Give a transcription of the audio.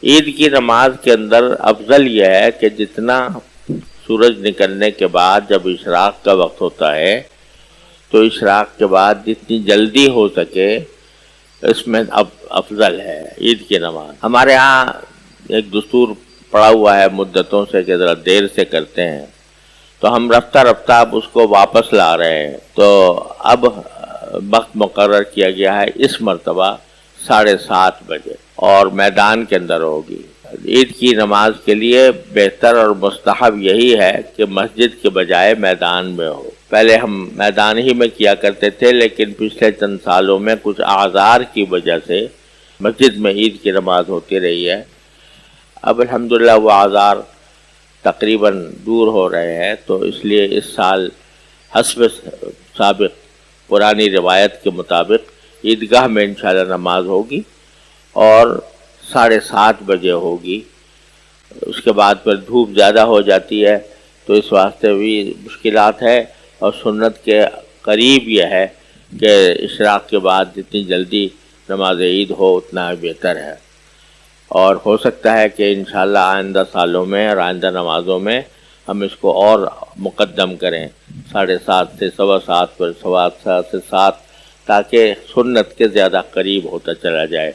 عید کی نماز کے اندر افضل یہ ہے کہ جتنا سورج نکلنے کے بعد جب اشراق کا وقت ہوتا ہے تو اشراق کے بعد جتنی جلدی ہو سکے اس میں افضل ہے عید کی نماز۔ ہمارے ہاں ایک دستور پڑا ہوا ہے مدتوں سے کہ ذرا دیر سے کرتے ہیں، تو ہم رفتہ رفتہ اب اس کو واپس لا رہے ہیں، تو اب وقت مقرر کیا گیا ہے اس مرتبہ 7:30 بجے اور میدان کے اندر ہوگی۔ عید کی نماز کے لیے بہتر اور مستحب یہی ہے کہ مسجد کے بجائے میدان میں ہو۔ پہلے ہم میدان ہی میں کیا کرتے تھے، لیکن پچھلے چند سالوں میں کچھ اعذار کی وجہ سے مسجد میں عید کی نماز ہوتی رہی ہے۔ اب الحمدللہ وہ اعذار تقریباً دور ہو رہے ہیں، تو اس لیے اس سال حسب سابق پرانی روایت کے مطابق عیدگاہ میں انشاءاللہ نماز ہوگی اور 7:30 بجے ہوگی۔ اس کے بعد پھر دھوپ زیادہ ہو جاتی ہے تو اس واسطے بھی مشکلات ہے، اور سنت کے قریب یہ ہے کہ اشراق کے بعد جتنی جلدی نماز عید ہو اتنا بہتر ہے، اور ہو سکتا ہے کہ انشاءاللہ آئندہ سالوں میں اور آئندہ نمازوں میں ہم اس کو اور مقدم کریں 7:30 سے 7:15 پھر 7:15 سے 7، تاکہ سنت کے زیادہ قریب ہوتا چلا جائے۔